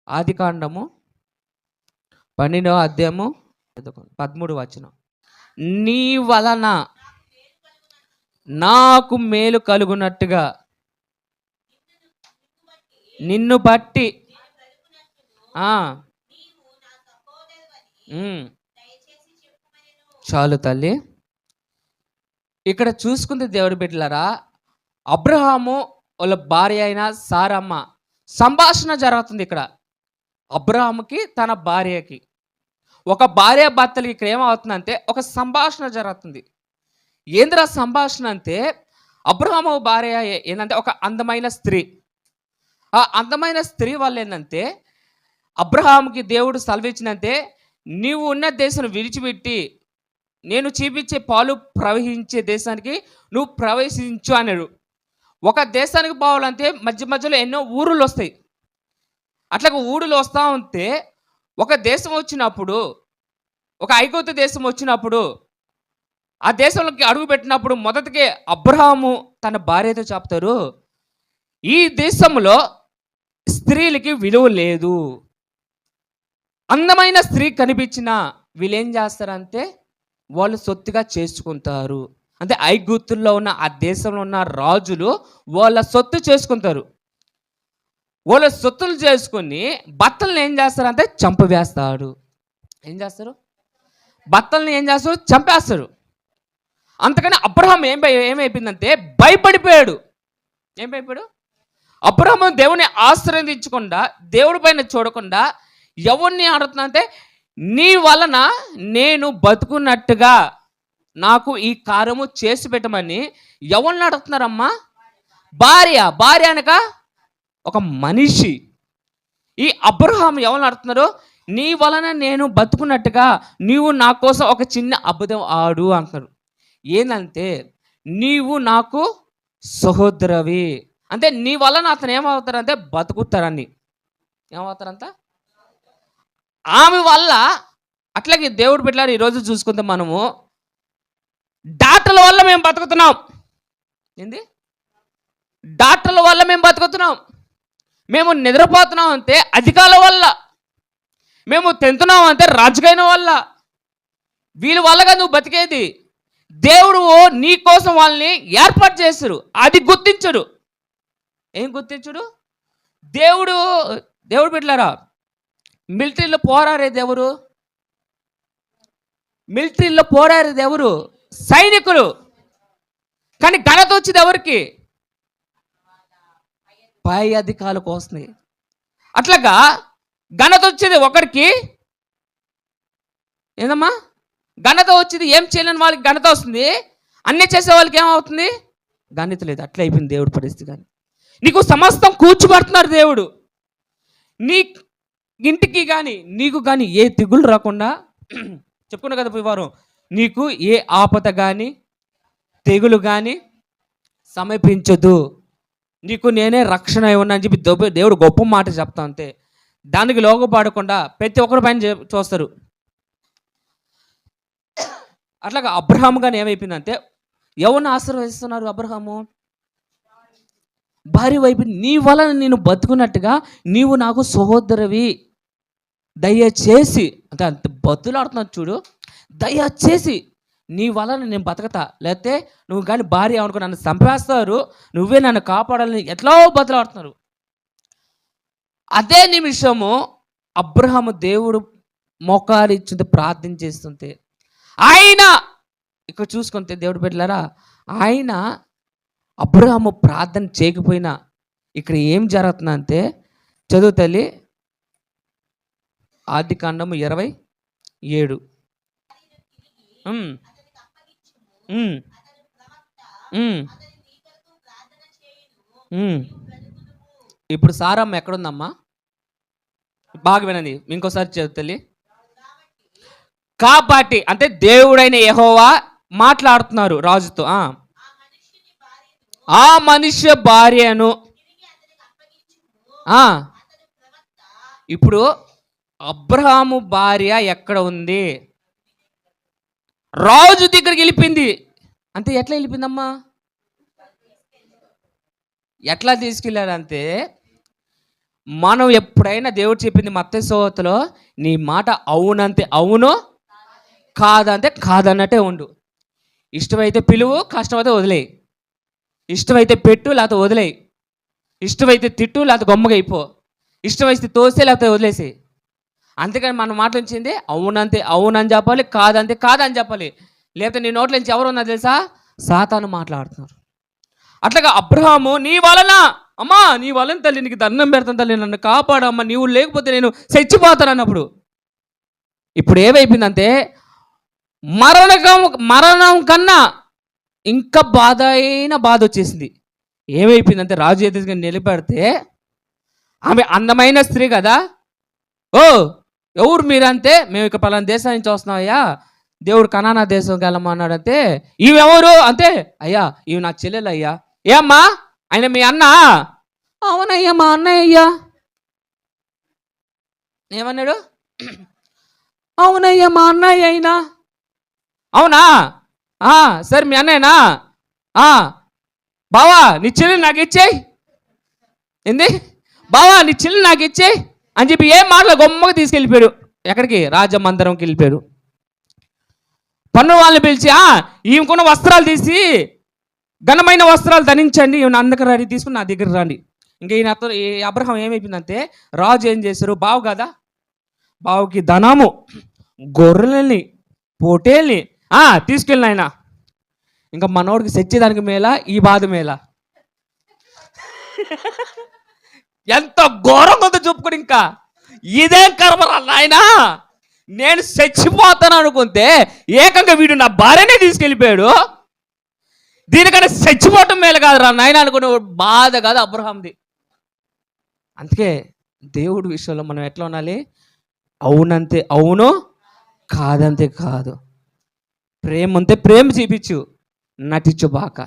ఆదికాండము 12వ అధ్యాయము 13 వచనం. నీ వలన నాకు మేలు కలుగునట్టుగా నిన్ను బట్టి చాలు తల్లి. ఇక్కడ చూసుకుంటే దేవుడి బిడ్డలారా, అబ్రహాము వాళ్ళ భార్య అయిన సారమ్మ సంభాషణ జరుగుతుంది. ఇక్కడ అబ్రహాముకి తన భార్యకి, ఒక భార్య భర్తలకి ఇక్కడ ఏమవుతుందంటే ఒక సంభాషణ జరుగుతుంది. ఏంద్రా సంభాషణ అంటే, అబ్రహాము భార్య ఏంటంటే ఒక అందమైన స్త్రీ. ఆ అందమైన స్త్రీ వల్ల ఏంటంటే అబ్రహాముకి దేవుడు సెలవిచ్చినంతే, నీవు ఉన్న దేశం విడిచిపెట్టి నేను చూపించే పాలు ప్రవహించే దేశానికి నువ్వు ప్రవేశించు అన్నాడు. ఒక దేశానికి పోవాలంటే మధ్య మధ్యలో ఎన్నో ఊరులు వస్తాయి. అట్లాగే ఊరులు వస్తూ ఉంటే ఒక దేశం వచ్చినప్పుడు, ఒక ఐగుప్తు దేశం వచ్చినప్పుడు, ఆ దేశంలోకి అడుగు పెట్టినప్పుడు మొదటికే అబ్రహాము తన భార్యతో చెప్తారు, ఈ దేశంలో స్త్రీలకి విలువ లేదు. అందమైన స్త్రీ కనిపించిన వీళ్ళు ఏం చేస్తారంటే వాళ్ళు సొత్తుగా చేసుకుంటారు. అంటే ఐగుప్తుల్లో ఉన్న ఆ దేశంలో ఉన్న రాజులు వాళ్ళ సొత్తు చేసుకుంటారు. వాళ్ళ సొత్తులు చేసుకుని భర్తలను ఏం చేస్తారంటే చంపవేస్తాడు. ఏం చేస్తారు? భర్తలను ఏం చేస్తారు? చంపేస్తారు. అంతకని అబ్రహాం ఏమైపోయిందంటే భయపడిపోయాడు. ఏం భయపడు? అబ్రహాము దేవుని ఆశ్రయించకుండా, దేవుడి పైన చూడకుండా ఎవరిని ఆడుతుందంటే, నీ వలన నేను బతుకున్నట్టుగా నాకు ఈ కార్యము చేసి పెట్టమని ఎవరిని అడుగుతున్నారమ్మా? భార్య. భార్య అనక ఒక మనిషి. ఈ అబ్రహాం ఎవరిని అడుగుతున్నారు? నీ వలన నేను బతుకున్నట్టుగా నీవు నా కోసం ఒక చిన్న అబద్ధం ఆడు అంటున్నారు. ఏంటంటే నీవు నాకు సహోదరవి. అంటే నీ వలన అతను ఏమవుతారంటే బతుకుతారని. ఏమవుతారంట? ఆమె వల్ల. అట్లాగే దేవుడు బిడ్డలారా, ఈరోజు చూసుకుంటే మనము డాక్టర్ల వల్ల మేము బతుకుతున్నాం. ఏంది? డాక్టర్ల వల్ల మేము బతుకుతున్నాం. మేము నిద్రపోతున్నాం అంటే అధికారుల వల్ల. మేము తింటున్నాం అంటే రాజకీయం వల్ల. వీళ్ళ వల్లగా నువ్వు బతికేది. దేవుడు నీ కోసం వాళ్ళని ఏర్పాటు చేస్తారు. అది గుర్తించడు. ఏం గుర్తించడు? దేవుడు బిడ్డలారా, మిలిటరీలో పోరాడేది ఎవరు? మిలిటరీలో పోరాడేది ఎవరు? సైనికులు. కానీ ఘనత వచ్చేది ఎవరికి? పై అధికారులకు వస్తుంది. అట్లాగా ఘనత వచ్చేది ఒకరికి. ఏందమ్మా? ఘనత వచ్చేది ఏం చేయలేని వాళ్ళకి ఘనత వస్తుంది. అన్నీ చేసే వాళ్ళకి ఏమవుతుంది? ఘనత లేదు. అట్లా అయిపోయింది దేవుడి పరిస్థితి. కానీ నీకు సమస్తం కూర్చోబడుతున్నారు దేవుడు. నీ ఇంటికి కానీ నీకు కానీ ఏ తెగులు రాకుండా చెప్పుకున్నా కదా ఈ వారం, నీకు ఏ ఆపద కానీ తెగులు కానీ సమీపించదు. నీకు నేనే రక్షణ ఉన్నా అని చెప్పి దేవుడు గొప్ప మాట చెప్తా అంతే. దానికి లోగపాడకుండా ప్రతి ఒక్కరి పైన చూస్తారు. అట్లాగా అబ్రహాము కానీ ఏమైపోయిందంటే ఎవరిని ఆశీర్వదిస్తున్నారు? అబ్రహాము భార్య వైపు, నీ వలన నేను బతుకున్నట్టుగా నీవు నాకు సహోదరవి, దయచేసి అంటే అంత బతులాడుతున్నావు చూడు, దయచేసి నీ వలన నేను బతకతా, లేకపోతే నువ్వు కానీ భార్య అనుకో నన్ను చంపేస్తారు, నువ్వే నన్ను కాపాడాలని ఎట్లా బతులాడుతున్నారు. అదే నిమిషము అబ్రహాము దేవుడు మోకాలు ఇచ్చింది ప్రార్థన చేస్తుంటే, ఆయన ఇక్కడ చూసుకుంటే దేవుడు బిడ్డలారా, ఆయన అబ్రహాము ప్రార్థన చేయకపోయినా ఇక్కడ ఏం జరుగుతుందంటే, చదువు తల్లి, ఆదికాండము 27. ఇప్పుడు సారమ్మ ఎక్కడుందమ్మా? బాగా వినండి, ఇంకోసారి చదువుతల్లి. కాబట్టి అంటే దేవుడైన యెహోవా మాట్లాడుతున్నారు రాజుతో. ఆ మనిషి భార్యను. ఇప్పుడు అబ్రహాము భార్య ఎక్కడ ఉంది? రాజు దగ్గరికి వెళ్ళిపోయింది. అంటే ఎట్లా వెళ్ళిపోయిందమ్మా? ఎట్లా తీసుకెళ్ళాడంటే మనం ఎప్పుడైనా దేవుడు చెప్పింది మత్తయి సువార్తలో నీ మాట అవునంతే అవును, కాదంటే కాదన్నట్టే ఉండు. ఇష్టమైతే పిలువు, కష్టమైతే వదిలేయి. ఇష్టమైతే పెట్టు, లేకపోతే వదిలేయి. ఇష్టమైతే తిట్టు, లేకపోతే గొమ్మగా అయిపో. ఇష్టమైతే తోసే, లేకపోతే వదిలేసి. అంతేకాని మన మాట వచ్చింది అవునంతే అవునని చెప్పాలి, కాదంతే కాదని చెప్పాలి. లేకపోతే నీ నోట్ల నుంచి ఎవరు ఉన్నారు తెలుసా? సాతాను మాట్లాడుతున్నారు. అట్లాగా అబ్రహాము నీ వలన, అమ్మా నీ వలన తల్లి నీకు దండం పెడతాను తల్లి, నన్ను కాపాడమ్మా, నీవు లేకపోతే నేను చచ్చిపోతాను అన్నప్పుడు. ఇప్పుడు ఏమైపోయిందంటే మరణం కన్నా ఇంకా బాధ వచ్చేసింది. ఏమైపోయిందంటే రాజు ఎదురుగా నిలబెడితే ఆమె అందమైన స్త్రీ కదా, ఓ ఎవరు మీరంటే, మేము ఇక పలానా దేశం నుంచి వస్తున్నామయ్యా, దేవుడు కనానా దేశంకి వెళ్ళమన్నాడంటే, ఈమెవరు అంటే, అయ్యా ఇవి నా చెల్లెలు అయ్యా. ఏ అమ్మా ఆయన మీ అన్న? అవునయ్యా మా అన్నయ్య అయ్యా. ఏమన్నాడు? అవునయ్యా మా అన్నయ్య అయినా. అవునా సరే మీ అన్నయ్యనా? బావా నీ చెల్లి నాకు ఇచ్చేయి. ఏంది బావా నీ చెల్లి నాకు ఇచ్చేయి అని చెప్పి ఏం మాటలు గొమ్మగా తీసుకెళ్ళిపోయాడు. ఎక్కడికి? రాజమందిరంకి వెళ్ళిపోయాడు. పన్ను వాళ్ళని పిలిచి ఈమెకున్న వస్త్రాలు తీసి ఘనమైన వస్త్రాలు ధరించండి, ఈమె అందరికి రెడీ తీసుకుని నా దగ్గర రండి. ఇంకా ఈయన ఈ అబ్రహం ఏమైపోయిందంటే, రాజు ఏం చేశారు, బావు కదా, బావుకి ధనము, గొర్రెల్ని, పోటేల్ని తీసుకెళ్ళిన ఆయన. ఇంకా మనోడికి సెచ్చేదానికి మేళ, ఈ బాధ మేళ. ఎంత ఘోరంగా ఉందో చెప్పుకొని, ఇంకా ఇదేం కర్మరా నాయనా, నేను చచ్చిపోతాను అనుకుంటే ఏకంగా వీడు నా భార్యనే తీసుకెళ్ళిపోయాడు, దీనికన్నా చచ్చిపోవటం మేలు కాదురా నాయన అనుకునే బాధ కాదు అబ్రహాంది. అందుకే దేవుడి విషయంలో మనం ఎట్లా ఉండాలి? అవునంతే అవును, కాదంతే కాదు. ప్రేమ ఉంటే ప్రేమ చూపించు, నటించు బాక.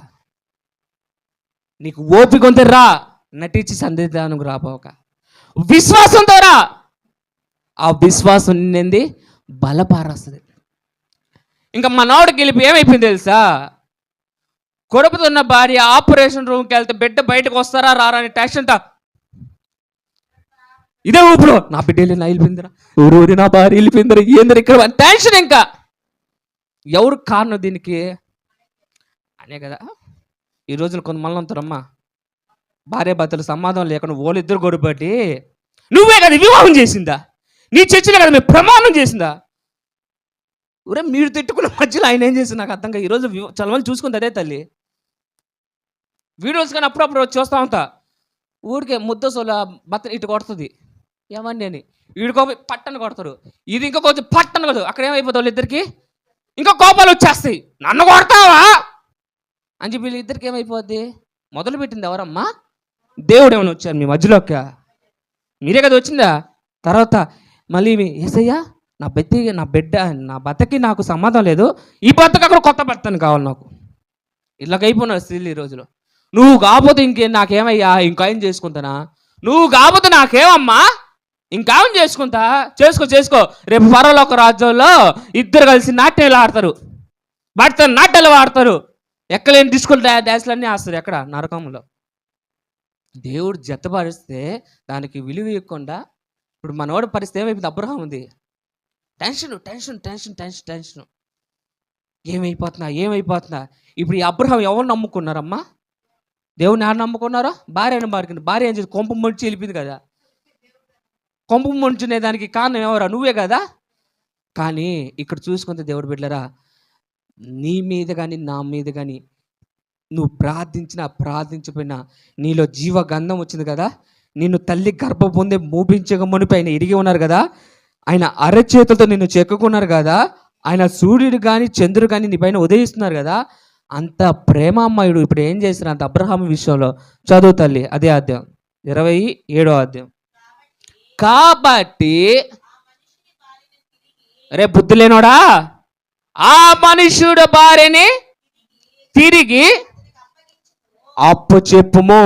నీకు ఓపిక ఉంటే రా, నటించి సందేహానికి రాపోక. విశ్వాసంతో రా, ఆ విశ్వాసం నింది బలపారస్తుంది. ఇంకా మనోడికి వెళ్ళిపోయి ఏమైపోయింది తెలుసా? కొడుకుతున్న భార్య ఆపరేషన్ రూమ్కి వెళ్తే బిడ్డ బయటకు వస్తారా రారా అని టెన్షన్తో ఇదే ఊపులో, నా బిడ్డ వెళ్ళి నా వెళ్ళిపోయిందిరా, ఊరు నా భార్య వెళ్ళిపోయిందిరా, ఏందిరా ఇక్కడ టెన్షన్. ఇంకా ఎవరు కారణం దీనికి అనే కదా. ఈ రోజున కొంతమంది ఉంటారమ్మా, భార్య భర్తలు సంవాదం లేకుండా వాళ్ళిద్దరు గొడవపడి, నువ్వే కదా వివాహం చేసిందా, నీ చర్చిలో కదా మేము ప్రమాణం చేసిందా. ఊరే మీరు తిట్టుకున్న మధ్యలో ఆయన ఏం చేసింది నాకు అర్థంగా. ఈరోజు చాలా మంది చూసుకుంది అదే తల్లి. వీడియోస్ కానీ అప్పుడప్పుడు చూస్తూ ఉంటా, ఊరికే ముద్దసోల భర్త ఇటు కొడుతుంది ఏమని అని, వీడికో పట్టని కొడతారు, ఇది ఇంకా కొంచెం పట్టని కొడతారు. అక్కడ ఏమైపోతుంది వాళ్ళిద్దరికి, ఇంకా కోపాలు వచ్చేస్తాయి, నన్ను కొడతావా అని చెప్పి వీళ్ళిద్దరికి ఏమైపోద్ది. మొదలు పెట్టింది ఎవరమ్మా? దేవుడు ఏమైనా వచ్చారు మీ మధ్యలోకి? మీరే కదా వచ్చిందా. తర్వాత మళ్ళీ ఏసయ్యా నా బిడ్డ నా భర్తకి నాకు సంబంధం లేదు, ఈ భర్తకు అక్కడ కొత్త భర్తని కావాలి నాకు. ఇలాగైపోయినారు స్త్రీలు ఈ రోజులో. నువ్వు కాకపోతే ఇంకేం నాకేమయ్యా, ఇంకేం చేసుకుంటానా, నువ్వు కాకపోతే నాకేమమ్మా, ఇంకేం చేసుకుంటా, చేసుకో. రేపు పరలోక రాజ్యంలో ఇద్దరు కలిసి నాట్యాలు ఆడతారు, నాట్యాలు ఆడతారు, ఎక్కలేని డిస్కుల్ డ్యాన్స్లన్నీ ఆస్తారు. ఎక్కడ? నరకంలో. దేవుడు జతపరిస్తే దానికి విలువ ఇవ్వకుండా ఇప్పుడు మనోడి పరిస్థితి ఏమైపోయింది? అబ్రహాం ఉంది టెన్షన్. ఏమైపోతున్నా. ఇప్పుడు ఈ అబ్రహాం ఎవరు నమ్ముకున్నారమ్మా? దేవుని ఎవరు నమ్ముకున్నారో? భార్య ఏం చేసి కొంప ముంచి వెళ్ళిపోయింది కదా. కొంప ముంచునే దానికి కారణం ఎవరా? నువ్వే కదా. కానీ ఇక్కడ చూసుకుంటే దేవుడు బిడ్డలారా, నీ మీద కానీ నా మీద కానీ నువ్వు ప్రార్థించిపోయినా నీలో జీవగంధం వచ్చింది కదా. నిన్ను తల్లి గర్భ పొందే మూపించక మునిపి ఆయన ఎరిగి ఉన్నారు కదా, ఆయన అరచేతులతో నిన్ను చెక్కుకున్నారు కదా, ఆయన సూర్యుడు కానీ చంద్రుడు కానీ నీ పైన ఉదయిస్తున్నారు కదా. అంత ప్రేమామయుడు ఇప్పుడు ఏం చేసిన అంత అబ్రహాం విషయంలో చదువు తల్లి, అదే అధ్యాయం 27వ అధ్యాయం. కాబట్టి రే బుద్ధి లేనోడా, ఆ మనుషుడు భార్యని తిరిగి అప్పు చెప్పుము.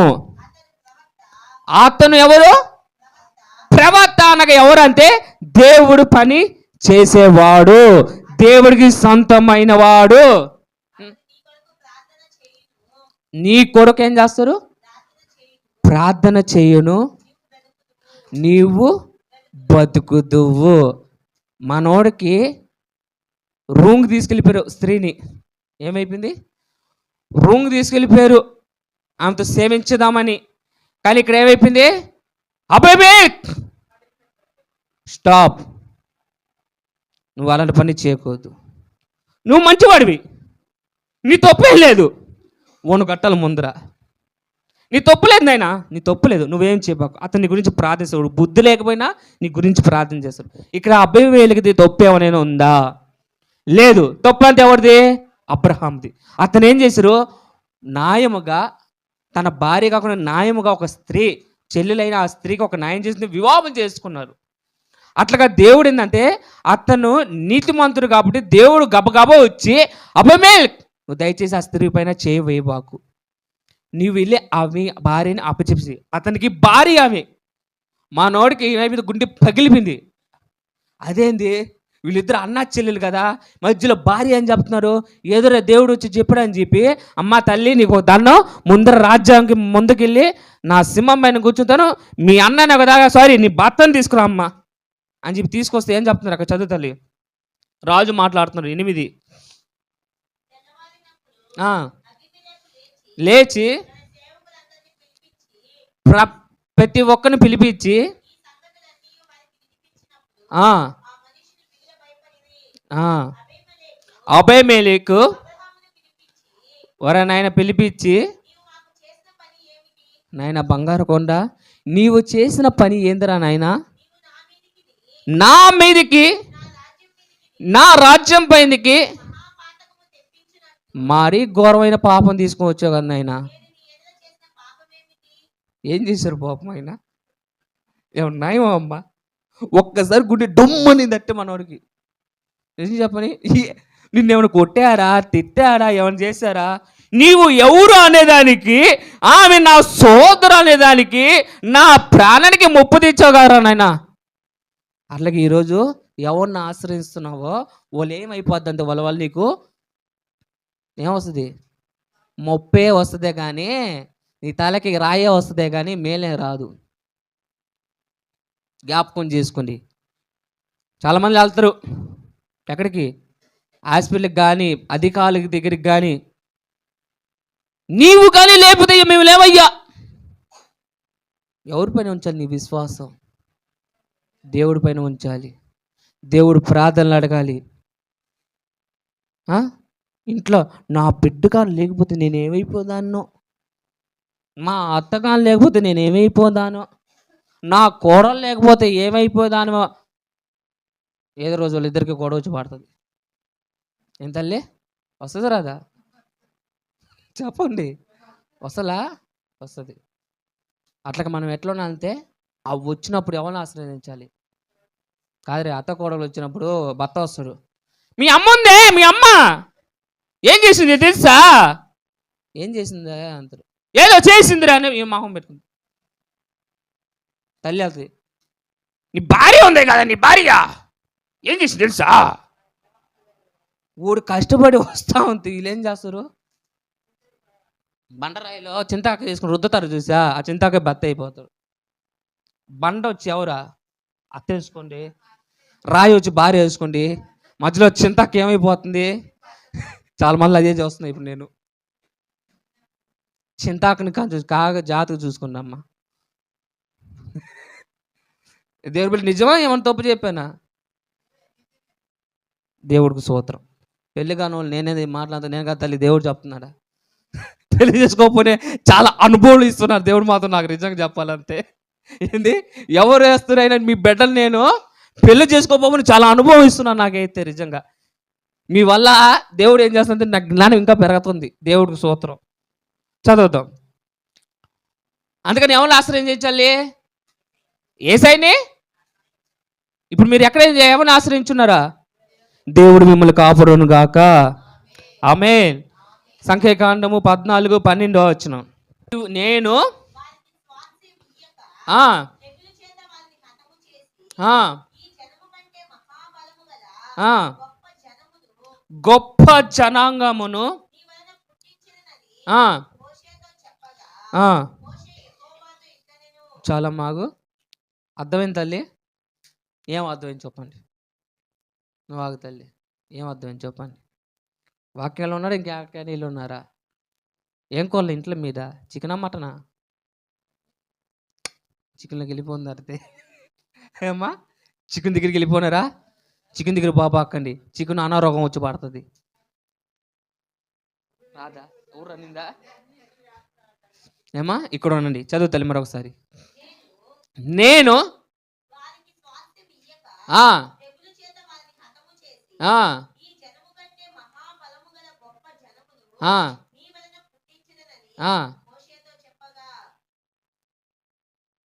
అతను ఎవరు? ప్రవక్త. అనగా ఎవరంటే దేవుడు పని చేసేవాడు, దేవుడికి సొంతమైన వాడు. నీ కొరకు ఏం చేస్తారు? ప్రార్థన చేయను, నీవు బతుకుదువు. మనోడికి రూమ్కి తీసుకెళ్ళిపోయారు స్త్రీని. ఏమైపోయింది? రూమ్కి తీసుకెళ్ళిపోయారు ఆమెతో సేవించుదామని. కానీ ఇక్కడ ఏమైపోయింది? అబేబేక్, స్టాప్, నువ్వు అలాంటి పని చేయకూడదు. నువ్వు మంచివాడివి, నీ తప్పేం లేదు, ఓను గట్టాల ముందర నీ తప్పు లేదు నాయనా, నీ తప్పు లేదు, నువ్వేం చేయబాకు. అతను నీ గురించి ప్రార్థిస్తాడు, బుద్ధి లేకపోయినా నీ గురించి ప్రార్థన చేస్తాడు. ఇక్కడ అబీమెలెకుది తప్పు ఏమైనా ఉందా? లేదు. తప్పు అంటే ఎవరిది? అబ్రహాంది. అతను ఏం చేశారు? న్యాయముగా తన భార్య కాకుండా న్యాయముగా ఒక స్త్రీ చెల్లెలైన ఆ స్త్రీకి ఒక న్యాయం చేసి వివాహం చేసుకున్నారు. అట్లాగా దేవుడు ఏంటంటే అతను నీతిమంతుడు కాబట్టి దేవుడు గబగబా వచ్చి అబీమెలెకు, నువ్వు దయచేసి ఆ స్త్రీ పైన చేయి వేయబాకు, నీవు వెళ్ళి ఆమె భార్యని అప్పచెప్పి. అతనికి భార్య ఆమె. మా నోడికి ఏమైపోయింది? గుండె పగిలిపోయింది. అదేంది, వీళ్ళిద్దరు అన్నా చెల్లెలు కదా, మధ్యలో భార్య అని చెప్తున్నారు, ఏదో దేవుడు వచ్చి చెప్పాడని చెప్పి, అమ్మ తల్లి నీకు దండం, ముందర రాజ్యానికి ముందుకెళ్ళి నా సింహం పైన కూర్చుంటాను, మీ అన్ననే కదా, సారీ నీ భర్తను తీసుకురా అమ్మ అని చెప్పి తీసుకొస్తే ఏం చెప్తున్నారు అక్కడ చదువు తల్లి. రాజు మాట్లాడుతున్నారు 8. లేచి ప్రతి ఒక్కరిని పిలిపించి అబీమెలెకు నాయన పిలిపించి, నాయన బంగారు కొండ, నీవు చేసిన పని ఏందిరా నాయన? నా మీదికి నా రాజ్యం పైకి మరీ ఘోరమైన పాపం తీసుకొని వచ్చావు కదా నాయన. ఏం చేశారు పాపం ఆయన? ఏమన్నాయో అమ్మ, ఒక్కసారి గుండె డొమ్మని దట్టే మనోడికి. నిజం చెప్పని, నిన్నేమైనా కొట్టారా, తిట్టారా, ఏమైనా చేశారా? నీవు ఎవరు అనేదానికి, ఆమె నా సోదరు అనేదానికి నా ప్రాణానికి ముప్పు తెచ్చావుగారా నాయన. అట్లాగే ఈరోజు ఎవరిని ఆశ్రయిస్తున్నావో వాళ్ళు ఏమైపోద్ది అంటే వాళ్ళ వల్ల నీకు ఏమొస్తుంది? ముప్పే వస్తుందే కానీ నీ తలకి రాయే వస్తుందే కానీ మేలే రాదు. జ్ఞాపకం చేసుకోండి. చాలామంది వెళ్తారు ఎక్కడికి? హాస్పిటల్కి కానీ అధికారుల దగ్గరికి కానీ. నీవు కానీ లేకపోతే మేము లేవయ్యా. ఎవరి పైన ఉంచాలి నీ విశ్వాసం? దేవుడి పైన ఉంచాలి. దేవుడు ప్రార్థనలు అడగాలి. ఇంట్లో నా బిడ్డగాను లేకపోతే నేనేమైపోదానో, మా అత్తగాను లేకపోతే నేనేమైపోదానో, నా కోడలు లేకపోతే ఏమైపోదానో. ఏదో రోజు వాళ్ళిద్దరికి గొడవ వచ్చి పడుతుంది. ఏం తల్లి వస్తుంది రాదా? చెప్పండి, వస్తలా? వస్తుంది. అట్లా మనం ఎట్లా అంతే అవి వచ్చినప్పుడు ఎవరిని ఆశ్రయించాలి? కాదు, అత్త కోడలు వచ్చినప్పుడు భర్త వస్తాడు, మీ అమ్మ ఉందే, మీ అమ్మ ఏం చేసింది తెలుసా? ఏం చేసిందా అంటారు. ఏదో చేసిందిరా అని మొహం పెట్టుకుంది. తల్లి వెళ్తుంది, నీ భార్య ఉందే కదా, నీ భార్య ఏం చేసింది తెలుసా? ఊడు కష్టపడి వస్తా ఉంది. వీళ్ళు ఏం చేస్తారు? బండరాయిలో చింతాక చేసుకుని రుద్దుతారు చూసా, ఆ చింతాక బత్త అయిపోతారు. బండ వచ్చి ఎవరా? అత్త వేసుకోండి, రాయి వచ్చి భార్య వేసుకోండి, మధ్యలో చింతాక ఏమైపోతుంది? చాలా మంది అదే చూస్తున్నాయి. ఇప్పుడు నేను చింతాకుని కాగా జాతకు చూసుకున్నామ్మా. దేవుడి బిడ్డ నిజమా ఏమన్నా తప్పు చెప్పానా? దేవుడికి స్తోత్రం. పెళ్లి కాని వాళ్ళు నేనేది మాట్లాడుతా, నేను కదా తల్లి, దేవుడు చెప్తున్నాడా? పెళ్లి చేసుకోకపోతే చాలా అనుభవాలు ఇస్తున్నారు దేవుడు మాత్రం. నాకు నిజంగా చెప్పాలంటే ఏంది, ఎవరు వేస్తున్నారైనా మీ బిడ్డలు నేను పెళ్లి చేసుకోకపోతే చాలా అనుభవం ఇస్తున్నాను నాకైతే నిజంగా. మీ వల్ల దేవుడు ఏం చేస్తుందంటే నాకు జ్ఞానం ఇంకా పెరుగుతుంది. దేవుడికి స్తోత్రం. చదువుతాం. అందుకని ఎవరిని ఆశ్రయించాలి? యేసయ్యని. ఇప్పుడు మీరు ఎక్కడ ఎవరిని ఆశ్రయించున్నారా? దేవుడు మిమ్మల్ని కాపాడును గాక. ఆమేన్. సంఖ్యాకాండము 14:12 నేను గొప్ప జనాంగమును చాలా మాగు అర్థమైంది తల్లి? ఏం అర్థమైంది చెప్పండి? నువ్వు ఆగు తల్లి. ఏం అర్థమైంది చెప్పండి? వాక్యాలు ఉన్నారా? ఇంకా నీళ్ళు ఉన్నారా? ఏం కోళ్ళు ఇంట్లో మీద? చికెనా మటనా? చికెన్లోకి వెళ్ళిపోయింది అడితే ఏమ్మా, చికెన్ దగ్గరికి వెళ్ళిపోయినారా? చికెన్ దగ్గర బాబా అక్కండి, చికెన్ అనారోగం వచ్చి పడుతుంది. రాదా? ఊరు అనిందా? ఏమా ఇక్కడ ఉండండి, చదువు తల్లి మరొకసారి. నేను ఆ ఆ ఆ ఆ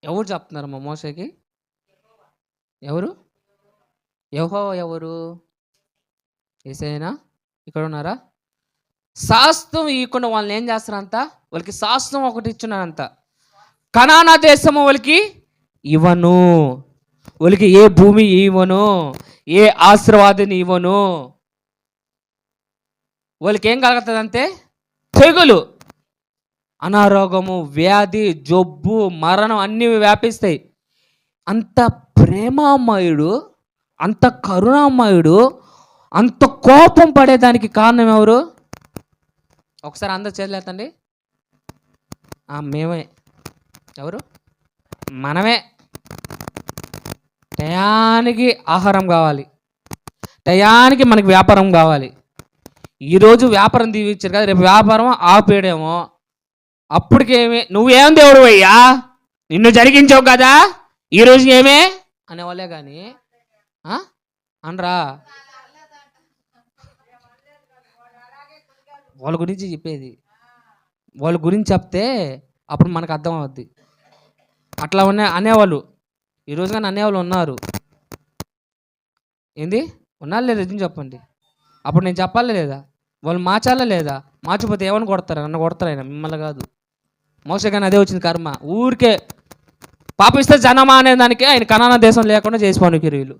ఎవరు చెప్తున్నారమ్మా మోషేకి? ఎవరు? యెహోవా ఎవరు? యేసయ్యనా? ఇక్కడ ఉన్నారా? శాస్త్రం ఇవ్వకుండా వాళ్ళని ఏం చేస్తారంట? వాళ్ళకి శాస్త్రం ఒకటి ఇచ్చున్నారంట, కనానా దేశము వాళ్ళకి ఇవ్వను, వాళ్ళకి ఏ భూమి ఇవ్వను, ఏ ఆశీర్వాదాన్ని ఇవ్వను. వాళ్ళకి ఏం కలుగుతుందంటే తెగులు, అనారోగము, వ్యాధి, జబ్బు, మరణం అన్నీ వ్యాపిస్తాయి. అంత ప్రేమామయుడు, అంత కరుణామయుడు, అంత కోపం పడేదానికి కారణం ఎవరు? ఒకసారి అందరు చేతులెత్తండి. మేమే. ఎవరు? మనమే. టయానికి ఆహారం కావాలి, టయానికి మనకి వ్యాపారం కావాలి. ఈరోజు వ్యాపారం దీవించారు కదా, రేపు వ్యాపారం ఆపేయడేమో. అప్పటికేమి నువ్వేం దేవుడు అయ్యా, నిన్ను జరిగించావు కదా, ఈరోజు ఏమే అనేవాళ్ళే కానీ అనరా? వాళ్ళ గురించి చెప్పేది, వాళ్ళ గురించి చెప్తే అప్పుడు మనకు అర్థం అవుద్ది. అట్లా అనేవాళ్ళు ఈరోజు కానీ అనేవాళ్ళు ఉన్నారు. ఏంది ఉన్నారు లేదా చెప్పండి? అప్పుడు నేను చెప్పాలి లేదా? వాళ్ళు మార్చాలా లేదా? మార్చిపోతే ఏమని కొడతారు? నన్ను కొడతారు, ఆయన మిమ్మల్ని కాదు. మోసే కానీ అదే వచ్చింది కర్మ. ఊరికే పాపిస్తే జనమా అనే దానికి ఆయన కనానా దేశం లేకుండా చేసిపోను వీళ్ళు.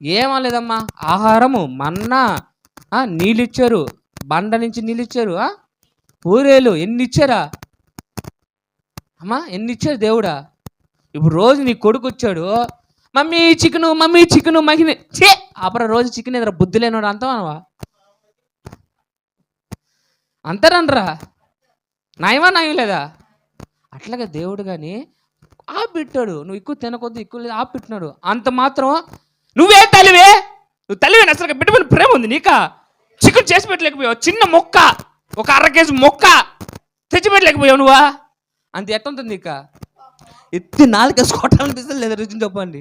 ఏమలేదమ్మా, ఆహారము, మన్నా, నీళ్ళు ఇచ్చారు, బండ నుంచి నీళ్ళు ఇచ్చారు, పూరేలు ఎన్ని ఇచ్చారా అమ్మా, ఎన్ని ఇచ్చారు దేవుడా. ఇప్పుడు రోజు నీ కొడుకు వచ్చాడు, మమ్మీ చికెను, మమ్మీ చికెను, మహిళ చే అప్పుడు రోజు చికెన్ ఎదురా, బుద్ధి లేనివాడు అంటావా? అంటారనరా? నయమా నయం లేదా? అట్లాగే దేవుడు కానీ ఆపిట్టాడు. నువ్వు ఎక్కువ తినకొద్దు, ఎక్కువ లేదు, ఆపిట్టినాడు. అంత మాత్రం నువ్వే తల్లివే, నువ్వు తల్లివే, అసలు బిడ్డమైన ప్రేమ ఉంది నీకా? చికెన్ చేసి పెట్టలేకపోయావు, చిన్న మొక్క, ఒక 1/2 కేజీ మొక్క తెచ్చి పెట్టలేకపోయావు నువ్వా? అంత ఎట్టుంటుంది నీక? ఎత్తి 4 కొట్టాలనిపిస్తుంది లేదా? రుచిని చెప్పండి.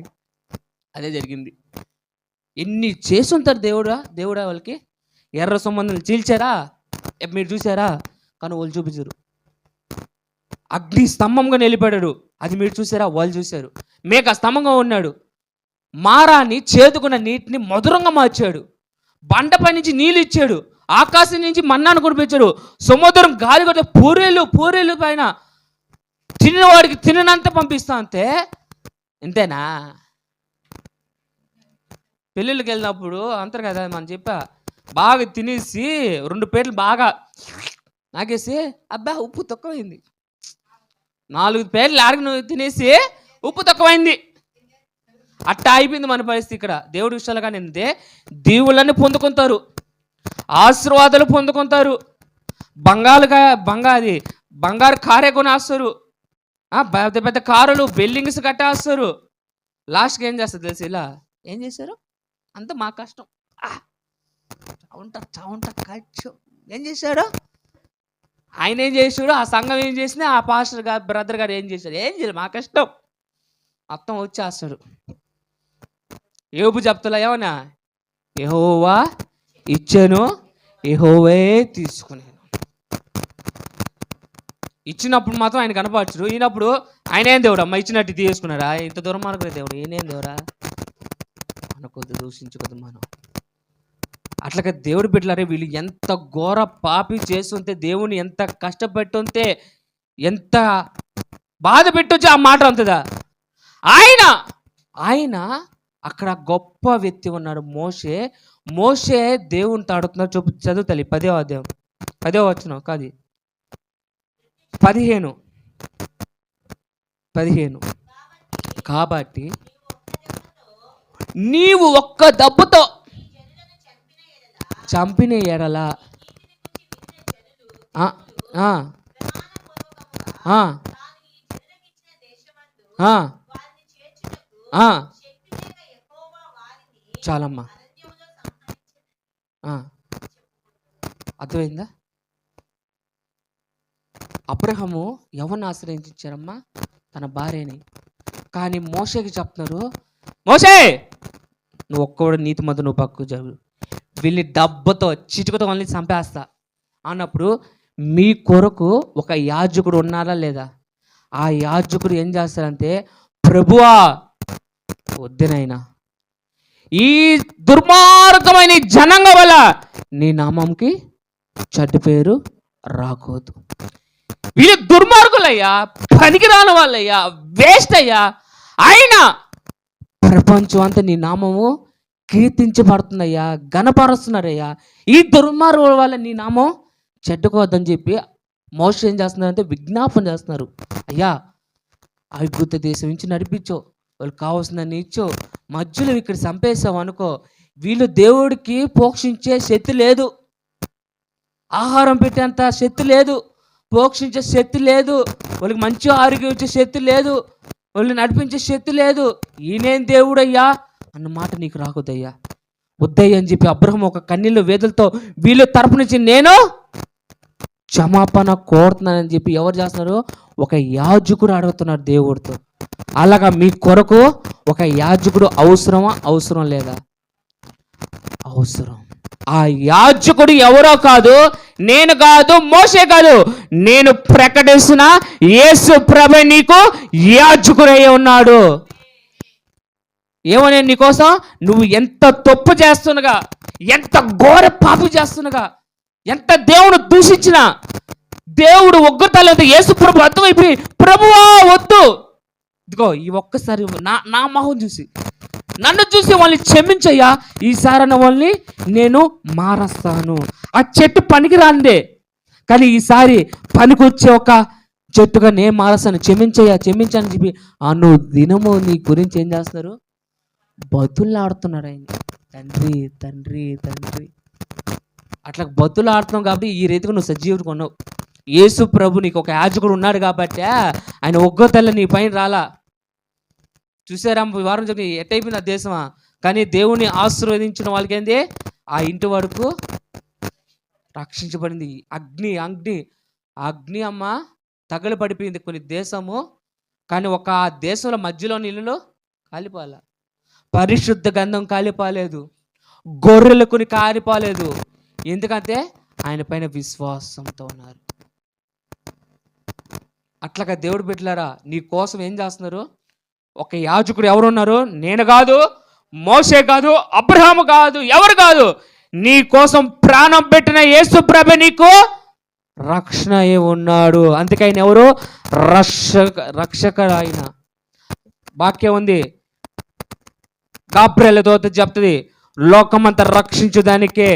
అదే జరిగింది. ఎన్ని చేసి ఉంటారు దేవుడా వాళ్ళకి. ఎర్ర సంబంధం చీల్చారా మీరు చూసారా? కానీ వాళ్ళు చూపించారు. అగ్ని స్తంభంగా నిలిపాడు, అది మీరు చూసారా? వాళ్ళు చూశారు. మేక స్తంభంగా ఉన్నాడు, మారాన్ని చేదుకున్న నీటిని మధురంగా మార్చాడు, బండపై నుంచి నీళ్ళు ఇచ్చాడు, ఆకాశం నుంచి మన్నాను కురిపించాడు, సముద్రం గాలి కొట్టే పూరేలు పైన తినేవాడికి తిననంత పంపిస్తా అంతే. ఇంతేనా? పెళ్ళిళ్ళకి వెళ్ళినప్పుడు అంటారు కదా, మనం చెప్పా, బాగా తినేసి 2 పేర్లు బాగా నాకేసి అబ్బా ఉప్పు తక్కువైంది, 4 పేర్లు ఆడికి తినేసి ఉప్పు తక్కువైంది. అట్టా అయిపోయింది మన పరిస్థితి ఇక్కడ. దేవుడి విషయాలు కానీ ఏంటంటే దీవులన్నీ పొందుకుంటారు, ఆశీర్వాదాలు పొందుకుంటారు, బంగారు కారే కొనేస్తారు, పెద్ద పెద్ద కారులు, బిల్డింగ్స్ కట్టేస్తారు. లాస్ట్కి ఏం చేస్తారు తెలిసి? ఇలా ఏం చేశారు? అంత మా కష్టం, చౌంట ఖర్చు. ఏం చేశాడు ఆయన? ఏం చేశాడు? ఆ సంఘం ఏం చేసినా, ఆ పాస్టర్ గారు, బ్రదర్ గారు ఏం చేశారు? ఏం చేయలేదు, మా కష్టం మొత్తం వచ్చేస్తాడు. యోబు చెప్తలే ఏమన్నా, యెహోవా ఇచ్చాను, యెహోవే తీసుకున్నాను. ఇచ్చినప్పుడు మాత్రం ఆయన కనపరచడు, ఈయనప్పుడు ఆయన ఏం దేవుడు అమ్మ ఇచ్చినట్టు తీసుకున్నాడా? ఇంత దూరం మనకు దేవుడు ఈయనేం దేవుడా అనుకోద్దు, దూషించుకోద్దు మనం. అట్లాగే దేవుడు బిడ్డలారే, వీళ్ళు ఎంత ఘోర పాపి చేస్తుంటే, దేవుని ఎంత కష్టపెట్టుంటే, ఎంత బాధ పెట్టొచ్చో ఆ మాట అంతదా. ఆయన అక్కడ గొప్ప వ్యక్తి ఉన్నాడు, మోషే దేవునితో అడుగుతున్నాడు. చదువు తల్లి 10వ అధ్యాయం 10వ వచనం కాదు 15. కాబట్టి నీవు ఒక్క దెబ్బతో చంపిన ఎడల ఆ, ఆ, ఆ, ఆ, ఆ, చాలమ్మా. ఆ, అర్థమైందా? అబ్రహాము ఎవరిని ఆశ్రయించారమ్మా? తన భార్యని. కానీ మోషేకి చెప్తున్నారు, మోషే నువ్వు ఒక్కడు నీతి మధ్య నువ్వు పక్కకు జరుగు, వీళ్ళని దెబ్బతో చిటుకతో వాళ్ళని చంపేస్తా అన్నప్పుడు మీ కొరకు ఒక యాజకుడు ఉన్నారా లేదా? ఆ యాజకుడు ఏం చేస్తారంటే, ప్రభువా వద్దునైనా ఈ దుర్మార్గమైన జనాంగం వల్ల నీ నామంకి చెడ్డ పేరు రాకూడదు. వీళ్ళు దుర్మార్గులయ్యా, పనికిరాని వాళ్ళయ్యా, వేస్ట్ అయ్యా, అయినా ప్రపంచం అంతా నీ నామము కీర్తించబడుతుందయ్యా, గణపరుస్తున్నారయ్యా, ఈ దుర్మార్గుల వల్ల నీ నామం చెడ్డకోవద్దని చెప్పి మోషే ఏం చేస్తున్నారంటే విజ్ఞాపన చేస్తున్నారు. అయ్యా ఐగుప్తు దేశం నుంచి నడిపించో, వాళ్ళకి కావాల్సిందని ఇచ్చో, మధ్యలో ఇక్కడ చంపేసావు అనుకో, వీళ్ళు దేవుడికి పోషించే శక్తి లేదు, ఆహారం పెట్టేంత శక్తి లేదు, పోషించే శక్తి లేదు, వాళ్ళకి మంచి ఆరోగ్యం ఇచ్చే శక్తి లేదు, వాళ్ళు నడిపించే శక్తి లేదు, ఈయనేం దేవుడయ్యా అన్న మాట నీకు రాకూడదయ్యా, వద్దయ్యా అని చెప్పి అబ్రహం ఒక కన్నీళ్ళు వేదులతో వీళ్ళ తరపు నుంచి నేను క్షమాపణ కోరుతున్నానని చెప్పి ఎవరు చేస్తున్నారు? ఒక యాజకుడు అడుగుతున్నారు దేవుడితో. అలాగా మీ కొరకు ఒక యాజకుడు అవసరమా? అవసరం లేదా? అవసరం. ఆ యాజకుడు ఎవరో కాదు, నేను కాదు, మోషే కాదు, నేను ప్రకటిస్తున్న యేసు ప్రభు నీకు యాజకుడై ఉన్నాడు. ఏమో నేను నీకోసం నువ్వు ఎంత తప్పు చేస్తున్నగా, ఎంత ఘోర పాపం చేస్తున్నగా, ఎంత దేవుడు దూషించినా దేవుడు ఒగ్గతలేదు యేసు ప్రభు అర్థమైపోయి, ప్రభువా వద్దు, ఇదిగో ఈ ఒక్కసారి నా మొహం చూసి నన్ను చూసి వాళ్ళని క్షమించయ్యా, ఈసారి వాళ్ళని నేను మారస్తాను. ఆ చెట్టు పనికి రాందే, కానీ ఈసారి పనికొచ్చే ఒక చెట్టుగా నేను మారస్తాను, క్షమించయ్యా క్షమించని చెప్పి అను దినము నీ గురించి ఏం చేస్తున్నారు? బతులాడుతున్నాడు ఆయన. తండ్రి తండ్రి తండ్రి అట్లా బతులాడుతున్నాం కాబట్టి ఈ రీతిగా నువ్వు సజీవుడు కొన్నావు. యేసు ప్రభు నీకు ఒక యాజకుడు ఉన్నాడు కాబట్టి ఆయన ఒగ్గతల్ల నీ పైన రాలా. చూసారా వారం చెప్పి ఎట్టయిపోయింది ఆ దేశమా? కానీ దేవుని ఆశీర్వదించిన వాళ్ళకి ఏంది, ఆ ఇంటి వరకు రక్షించబడింది. అగ్ని అగ్ని అగ్ని అమ్మ తగలు పడిపోయింది కొన్ని దేశము, కానీ ఒక దేశంలో మధ్యలో నీళ్ళు కాలిపోలే, పరిశుద్ధ గంధం కాలిపోలేదు, గొర్రెలకు కాలిపోలేదు. ఎందుకంటే ఆయన పైన విశ్వాసంతో ఉన్నారు. అట్లాగా దేవుడు బిడ్డలారా నీ కోసం ఏం చేస్తున్నారు? ఒక యాజకుడు ఎవరున్నారు? నేను కాదు, మోషే కాదు, అబ్రహాము కాదు, ఎవరు కాదు, నీ కోసం ప్రాణం పెట్టిన యేసు ప్రభు నీకు రక్షణ అయి ఉన్నాడు. అందుకే ఆయన ఎవరు? రక్షకుడు ఆయన. వాక్యం ఉంది, గాబ్రియెలు దూత చెప్తుంది, లోకమంతా రక్షించడానికే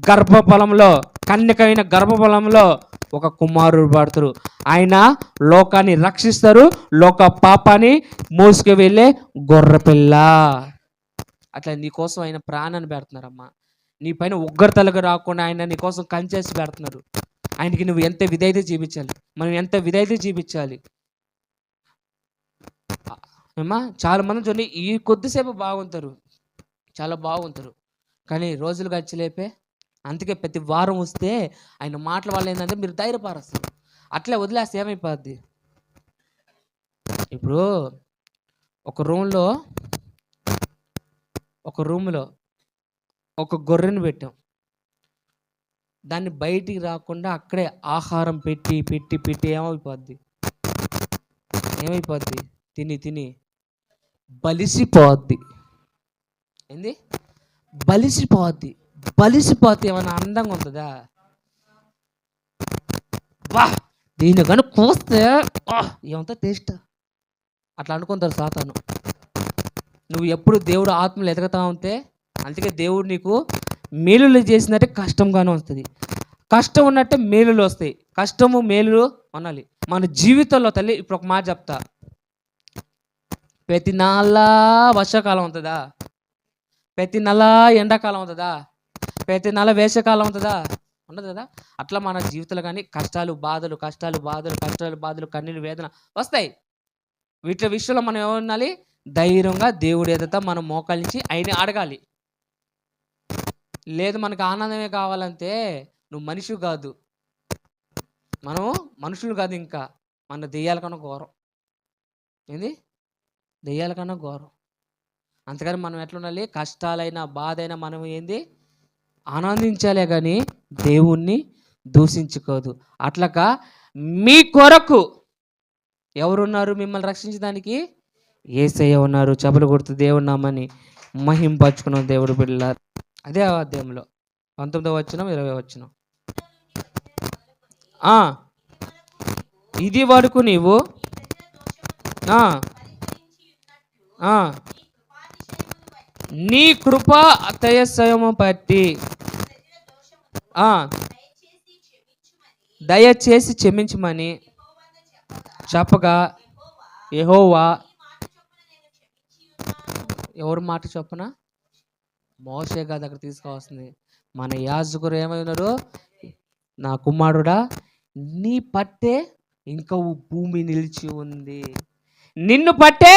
గర్భఫలంలో, కన్యకైన గర్భఫలంలో ఒక కుమారుడు పడతారు. ఆయన లోకాన్ని రక్షిస్తారు, లోక పాపాన్ని మోసుకు వెళ్ళే గొర్రెపిల్ల. అట్లా నీకోసం ఆయన ప్రాణాన్ని పెడుతున్నారమ్మా. నీ పైన ఉగ్రతలకు రాకుండా ఆయన నీకోసం కంచేసి పెడుతున్నారు. ఆయనకి నువ్వు ఎంత విధేయత చూపించాలి, మనం ఎంత విధేయత చూపించాలి అమ్మా. చాలా మంది చూడండి ఈ కొద్దిసేపు బాగుంటారు, చాలా బాగుంటారు, కానీ రోజులు గడిచిలేపే. అందుకే ప్రతి వారం వస్తే ఆయన మాటల వల్ల ఏంటంటే మీరు ధైర్యపరుస్తారు. అట్లే వదిలేస్తే ఏమైపోద్ది? ఇప్పుడు ఒక రూమ్లో ఒక గొర్రెను పెట్టాం, దాన్ని బయటికి రాకుండా అక్కడే ఆహారం పెట్టి పెట్టి పెట్టి ఏమైపోద్ది? తిని తిని బలిసిపోద్ది. ఏంది? బలిసిపోతే ఏమైనా అందంగా ఉంటుందా? వా దీన్ని కానీ కోస్తే ఏమంతా టేస్ట్ అట్లా అనుకుంటారు సాతాను. నువ్వు ఎప్పుడు దేవుడు ఆత్మలు ఎదగతా ఉంటే, అందుకే దేవుడు నీకు మేలులు చేసినట్టే కష్టంగానే వస్తుంది, కష్టం ఉన్నట్టే మేలులు వస్తాయి. కష్టము మేలులు అనాలి మన జీవితంలో. తల్లి ఇప్పుడు ఒక మాట చెప్తా, ప్రతి నెల వర్షాకాలం ఉంటుందా? ప్రతి నెల ఎండాకాలం ఉంటుందా? ప్రతి నెల వేసవికాలం ఉంటుందా? ఉండదు కదా. అట్లా మన జీవితంలో కానీ కష్టాలు బాధలు కన్నీళ్ళు వేదన వస్తాయి. వీటి విషయంలో మనం ఏమనాలి? ధైర్యంగా దేవుడు ఎదుట మనం మోకరించి ఆయన అడగాలి. లేదు మనకు ఆనందమే కావాలంటే నువ్వు మనిషి కాదు, మనం మనుషులు కాదు, ఇంకా మన దెయ్యాల కన్నా ఘోరం. ఏంది? దెయ్యాల కన్నా ఘోరం. అంతకని మనం ఎట్లా ఉండాలి? కష్టాలైనా బాధ అయినా మనం ఏంది ఆనందించాలే కానీ దేవుణ్ణి దూషించుకోదు. అట్లక మీ కొరకు ఎవరున్నారు మిమ్మల్ని రక్షించడానికి? యేసయ్య ఉన్నారు. చపలు కొడుతూ దేవుడి నామాన్ని మహింపరచుకున్నాం దేవుడు బిడ్డలారా. అదే అధ్యాయంలో 19వ వచనం 20వ వచనం. ఇది వరకు నీవు నీ కృపా అతిశయము బట్టి దయచేసి క్షమించమని చెప్పగా యెహోవా ఎవరి మాట చొప్పున? మోషే గారి దగ్గర తీసుకోవాల్సింది. మన యాజకుడు ఏమైనారు? నా కుమారుడా, నీ పట్టే ఇంకా భూమి నిలిచి ఉంది. నిన్ను పట్టే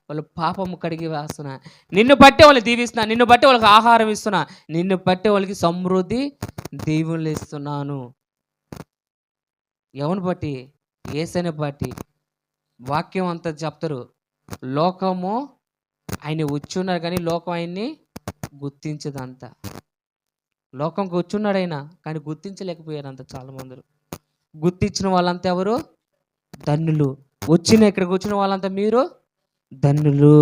వాళ్ళు పాపము కడిగి వేస్తున్నా, నిన్ను బట్టే వాళ్ళు దీవిస్తున్నా, నిన్ను బట్టే వాళ్ళకి ఆహారం ఇస్తున్నా, నిన్ను బట్టే వాళ్ళకి సమృద్ధి దీవులు ఇస్తున్నాను. ఎవరిని బట్టి? యేసయ్యని బట్టి. వాక్యం అంతా చెప్తారు. లోకము ఆయన వచ్చున్నారు కానీ లోకం ఆయన్ని గుర్తించదంతా. లోకం కూర్చున్నాడు ఆయన కానీ గుర్తించలేకపోయారంత చాలామంది. గుర్తించిన వాళ్ళంతా ఎవరు? ధన్యులు. ఇక్కడికి వచ్చిన వాళ్ళంతా మీరు ధన్యులు.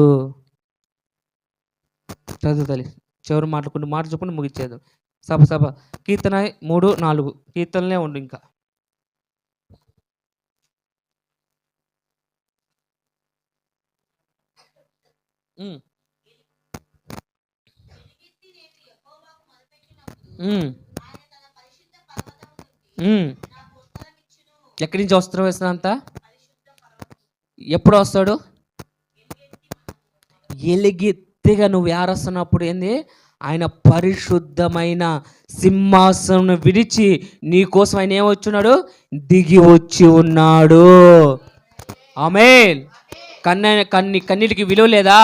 చదువు తల్లి, చివరి మాట చెప్పుకుని ముగిచ్చేద్దాం. సభ కీర్తన 3-4 కీర్తనలే ఉండు. ఇంకా ఎక్కడి నుంచి వస్త్రం వేసినంత? ఎప్పుడు వస్తాడు? ఎలుగెత్తిగా నువ్వు ఏరస్తున్నప్పుడు ఏంది? ఆయన పరిశుద్ధమైన సింహాసనం విడిచి నీ కోసం ఆయన ఏమొచ్చున్నాడు? దిగి వచ్చి ఉన్నాడు. ఆమేన్. కన్నీటికి విలువ లేదా?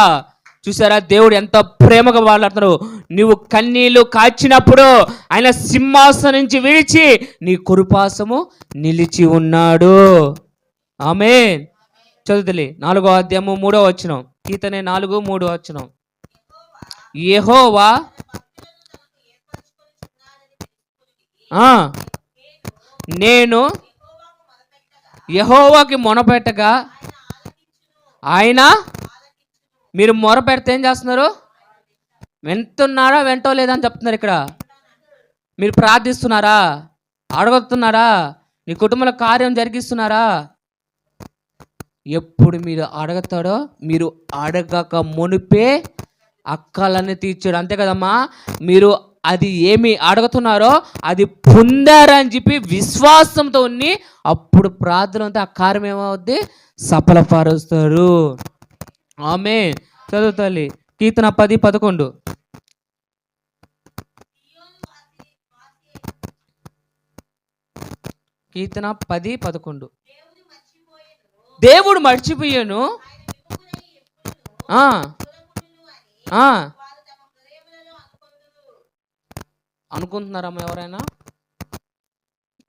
చూసారా దేవుడు ఎంత ప్రేమగా మాట్లాడుతున్నాడు. నువ్వు కన్నీళ్లు కాచినప్పుడు ఆయన సింహాసనం నుంచి విడిచి నీ కురుపాసము నిలిచి ఉన్నాడు. ఆమేన్. చదువుతలే 4వ అధ్యాయము 3వ వచనం. కీర్తన 4:3 వచనం. యెహోవా నేను యెహోవాకి మొరపెట్టగా ఆయన, మీరు మొరపెడితే ఏం చేస్తున్నారు? వింటున్నారా వింటో లేదని చెప్తున్నారు ఇక్కడ. మీరు ప్రార్థిస్తున్నారా? అడుగుతున్నారా? నీ కుటుంబంలో కార్యం జరిగిస్తున్నారా? ఎప్పుడు మీరు అడుగుతాడో మీరు అడగక మునిపే అక్కలన్నీ తీర్చాడు. అంతే కదమ్మా. మీరు అది ఏమి అడుగుతున్నారో అది పొందారని చెప్పి విశ్వాసంతో ఉన్ని అప్పుడు ప్రార్థన అంతా ఆ కార్యం ఏమవుద్ది? సఫలపరుస్తారు. ఆమేన్. చదువు తల్లి. కీర్తన 10:11. కీర్తన 10:11. దేవుడు మర్చిపోయాను. అనుకుంటున్నారమ్మా ఎవరైనా?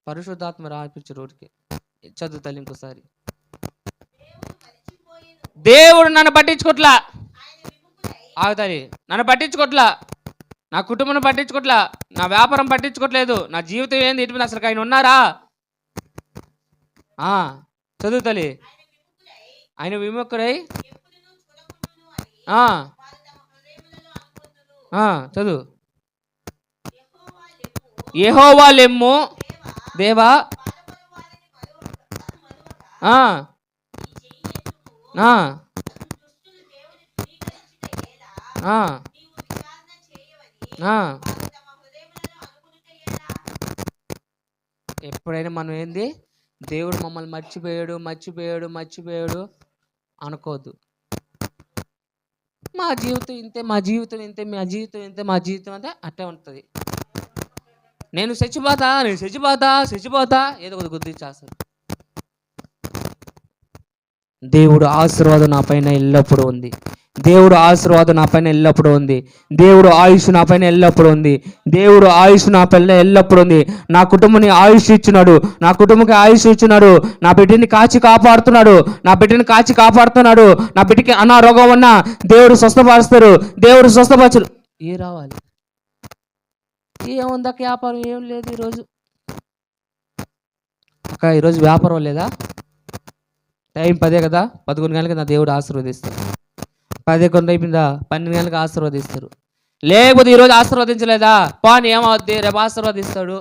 పరిశుద్ధాత్మ రాయించారు ఊరికి. చదువు తల్లి ఇంకోసారి. దేవుడు నన్ను పట్టించుకోట్లా. ఆగుతాయి. నన్ను పట్టించుకోట్లా, నా కుటుంబం పట్టించుకోట్లా, నా వ్యాపారం పట్టించుకోవట్లేదు, నా జీవితం ఏంది ఇటు అసలు ఆయన ఉన్నారా? చదువు తల్లి. ఆయన విముఖుడై చదువు. యెహోవా లెమ్ము దేవా, ఎప్పుడైనా మనం ఏంది దేవుడు మమ్మల్ని మర్చిపోయాడు అనుకోవద్దు. జీవితం ఇంతే, మా జీవితం ఇంతే, మా జీవితం ఇంతే, మా జీవితం అంతే అట్టే ఉంటుంది. నేను చచ్చిపోతా ఏదో ఒకటి గుర్తించేస్తాను. దేవుడు ఆశీర్వాదం నా పైన ఎల్లప్పుడూ ఉంది. దేవుడు ఆశీర్వాదం నా పైన ఎల్లప్పుడూ ఉంది. దేవుడు ఆయుష్ నా పైన ఎల్లప్పుడూ ఉంది. దేవుడు ఆయుష్ నా పైన ఎల్లప్పుడూ ఉంది. నా కుటుంబాన్ని ఆయుష్ ఇచ్చినాడు, నా కుటుంబంకి ఆయుష్ ఇచ్చినాడు, నా బిడ్డని కాచి కాపాడుతున్నాడు, నా బిడ్డకి అనారోగ్యం ఉన్నా దేవుడు స్వస్థపరుస్తారు, దేవుడు స్వస్థపరచరు. ఏ రావాలి ఏముందక్క వ్యాపారం ఏం లేదు ఈరోజు. అక్క ఈరోజు వ్యాపారం లేదా? టైం 10 కదా, 11 గంటలకి నా దేవుడు ఆశీర్వదిస్తాడు. 11 అయిపోయిందా, 12 గంటలకు ఆశీర్వదిస్తారు. లేకపోతే ఈరోజు ఆశీర్వదించలేదా, పాని ఏమవుద్ది, రేపు ఆశీర్వదిస్తాడు.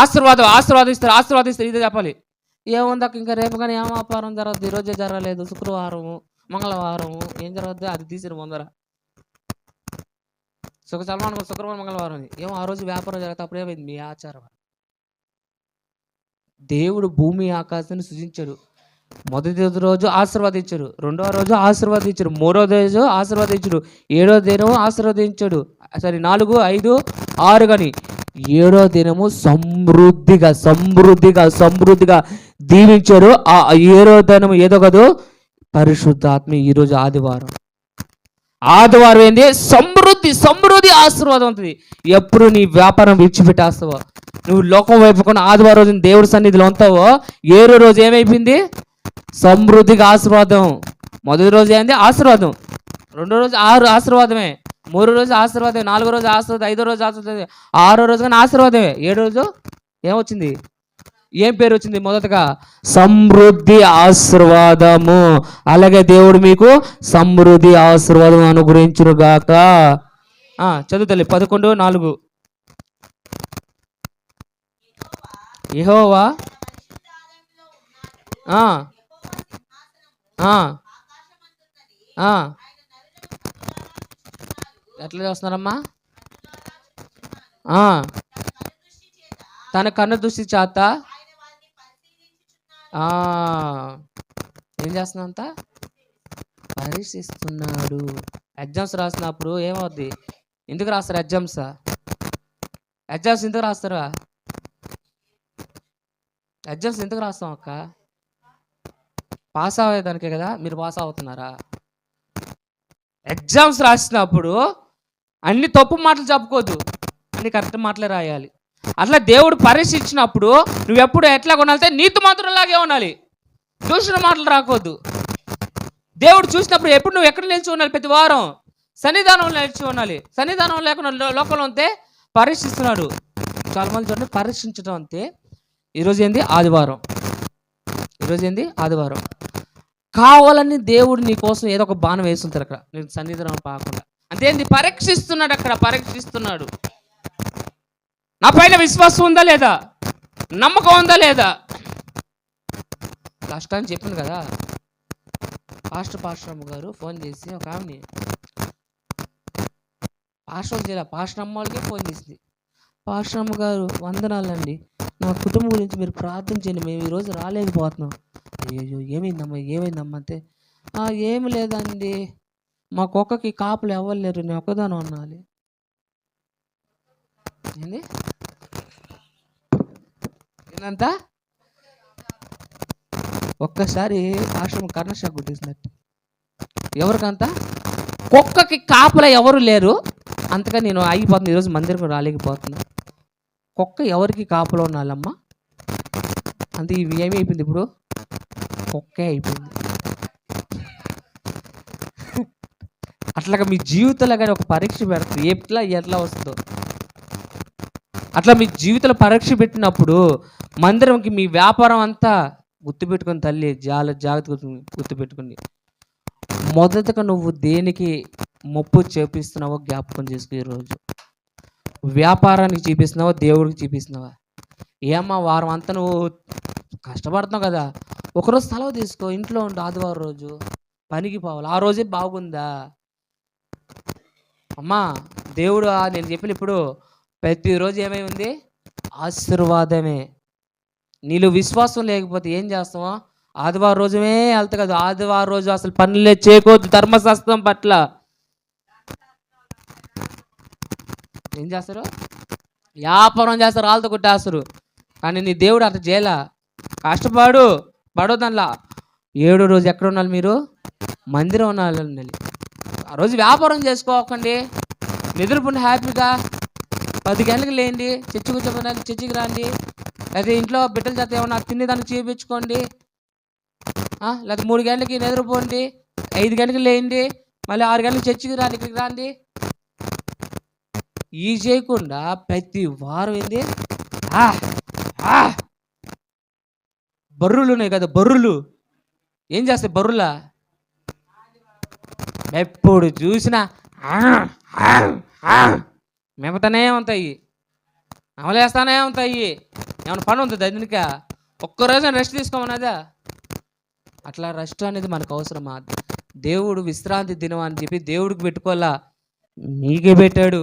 ఆశీర్వాదిస్తారు ఇదే చెప్పాలి. ఏముందాక ఇంకా రేపు కానీ ఏం వ్యాపారం జరగదు, ఈరోజే జరగలేదు, శుక్రవారము మంగళవారము ఏం జరగద్దు అది తీసిన ముందర శుక్రవారం మంగళవారం ఏమో ఆ రోజు వ్యాపారం జరుగుతుంది. అప్పుడు ఏమైంది మీ ఆచారం. దేవుడు భూమి ఆకాశాన్ని సృజించాడు. మొదటి రోజు ఆశీర్వదించాడు, రెండవ రోజు ఆశీర్వదించాడు, మూడో రోజు ఆశీర్వదించాడు, 7వ దినము ఆశీర్వదించాడు. 4, 5, 6 కానీ 7వ దినము సమృద్ధిగా దీవించాడు. ఆ 7వ దినము ఏదో కదూ పరిశుద్ధాత్మ. ఈరోజు ఆదివారం ఏంది? సమృద్ధి ఆశీర్వాదం ఉంటుంది. ఎప్పుడు నీ వ్యాపారం విడిచిపెట్టేస్తావో, నువ్వు లోకం వైపు కొన్ని ఆదివారం రోజు దేవుడి సన్నిధిలో ఉంటావో, 7వ రోజు ఏమైపోయింది? సమృద్ధిగా ఆశీర్వాదం. మొదటి రోజు ఏంది? ఆశీర్వాదం. రెండో రోజు ఆశీర్వాదమే, 3వ రోజు ఆశీర్వాదమే, 4వ రోజు ఆశీర్వాదం, 5వ రోజు ఆశీర్వాదమే, 6వ రోజు కానీ ఆశీర్వాదమే. 7వ రోజు ఏమొచ్చింది? ఏం పేరు వచ్చింది? మొదటగా సమృద్ధి ఆశీర్వాదము. అలాగే దేవుడు మీకు సమృద్ధి ఆశీర్వాదం అనుగ్రహించును గాక. చదువుతలే 11:4. యెహోవా ఎట్లా చేస్తున్నారమ్మా? తన కన్ను దృష్టి చేత ఏం చేస్తున్నా అంత పరీక్షిస్తున్నాడు. ఎగ్జామ్స్ రాసినప్పుడు ఏమవుద్ది? ఎందుకు రాస్తారు ఎగ్జామ్స్ ఎందుకు రాస్తారా? ఎగ్జామ్స్ ఎందుకు రాస్తాం అక్క? పాస్ అయ్యేదానికే కదా. మీరు పాస్ అవుతున్నారా? ఎగ్జామ్స్ రాసినప్పుడు అన్ని తప్పు మాటలు చెప్పుకోవద్దు, అన్ని కరెక్ట్ మాటలే రాయాలి. అట్లా దేవుడు పరీక్షించినప్పుడు నువ్వెప్పుడు ఎట్లా కొనాలితే నీతి మాత్రంలాగే ఉండాలి, దూషణ మాటలు రాకూడదు. దేవుడు చూసినప్పుడు ఎప్పుడు నువ్వు ఎక్కడ నిలిచి ఉండాలి? ప్రతి వారం సన్నిధానంలో నిలిచి ఉండాలి. సన్నిధానం లేకుండా లోకంలో ఉంటే పరీక్షిస్తున్నాడు. చాలా మంది చూడండి, పరీక్షించడం అంతే. ఈరోజు ఏంది? ఆదివారం. కావాలని దేవుడు నీ కోసం ఏదో ఒక బాణం వేస్తుంటారు అక్కడ, నేను సన్నిధానం కాకుండా. అంతేంది? పరీక్షిస్తున్నాడు. అక్కడ పరీక్షిస్తున్నాడు. నా పైన విశ్వాసం ఉందా లేదా, నమ్మకం ఉందా లేదా? లాస్ట్ టైం చెప్పింది కదా, పాస్టర్ గారు ఫోన్ చేసి ఒక ఆమెని, పాస్టర్ అమ్మ వాళ్ళకే ఫోన్ చేసింది. పాస్టర్ అమ్మ గారు వందనాలండి, నా కుటుంబం గురించి మీరు ప్రార్థన చేయండి, మేము ఈరోజు రాలేకపోతున్నాం. అయ్యో ఏమైందమ్మా అంటే, ఏమి లేదండి, మా కుక్కకి కాపులు ఎవరు లేరు, నేను ఒక్కదానం అనాలి. ఏంది ఏందంతా? ఒక్కసారి ఆశ్రమం కర్ణశాఖ గుర్తిస్తున్నట్టు. ఎవరికంతా? కుక్కకి కాపుల ఎవరు లేరు, అంతగా నేను ఆగిపోతున్నా, ఈరోజు మందిరం రాలేకపోతున్నా. కుక్క ఎవరికి కాపులో ఉండాలమ్మా? అంతే. ఇవి ఏమి అయిపోయింది ఇప్పుడు? కుక్కే అయిపోయింది. అట్లాగా మీ జీవితంలో కానీ ఒక పరీక్ష పెడుతుంది, ఎట్లా వస్తుందో అట్లా మీ జీవితంలో పరీక్ష పెట్టినప్పుడు మందిరంకి మీ వ్యాపారం అంతా గుర్తుపెట్టుకుని, తల్లి జాగ్రత్త గుర్తుపెట్టుకుని, మొదటగా నువ్వు దేనికి మొప్పు చేపిస్తున్నావో జ్ఞాపకం చేసుకో. ఈరోజు వ్యాపారానికి చూపిస్తున్నావా, దేవుడికి చూపిస్తున్నావా? ఏమ్మా వారం అంతా నువ్వు కష్టపడుతున్నావు కదా, ఒకరోజు సెలవు తీసుకో, ఇంట్లో ఉండు. ఆదివారం రోజు పనికి పోవాలి, ఆ రోజే బాగుందా అమ్మా? దేవుడు నేను చెప్పిన ఇప్పుడు ప్రతిరోజు ఏమై ఉంది? ఆశీర్వాదమే. నీళ్ళు విశ్వాసం లేకపోతే ఏం చేస్తావా? ఆదివారం రోజుమే వెళ్తా కదా, ఆదివారం రోజు అసలు పనులే చేయకూడదు ధర్మశాస్త్రం పట్ల. ఏం చేస్తారు? వ్యాపారం చేస్తారు, రాళ్ళతో కొట్టేస్తారు. కానీ నీ దేవుడు అట్లా చేయలా. కష్టపడు, పడొద్దనలా. 7 రోజు ఎక్కడ ఉండాలి మీరు? మందిరం ఉండాలి. ఆ రోజు వ్యాపారం చేసుకోకండి, నిద్రపోండి హ్యాపీగా. 10 గంటలకు లేండి, చర్చి కూర్చోమని చర్చికి రండి. లేదా ఇంట్లో బిడ్డల చేత ఏమన్నా తినేదాన్ని చేయించుకోండి. లేదా 3 గంటలకి నిద్రపోండి, 5 గంటలకు లేండి, మళ్ళీ 6 గంటలకు చర్చికి రండి, ఇక్కడికి రండి. ఈ చేయకుండా ప్రతి వారం ఏంది బర్రులు ఉన్నాయి కదా, బర్రులు ఏం చేస్తాయి? బర్రులా ఎప్పుడు చూసినా మేపుతానే ఉంటాయి, అమలేస్తానే ఉంటాయి. ఏమైనా పని ఉంటుంది దీనిక? ఒక్కరోజు రెస్ట్ తీసుకోమన్నదా? అట్లా రెస్ట్ అనేది మనకు అవసరమా? దేవుడు విశ్రాంతి దినం అని చెప్పి దేవుడికి పెట్టుకోవాలా, నీకే పెట్టాడు.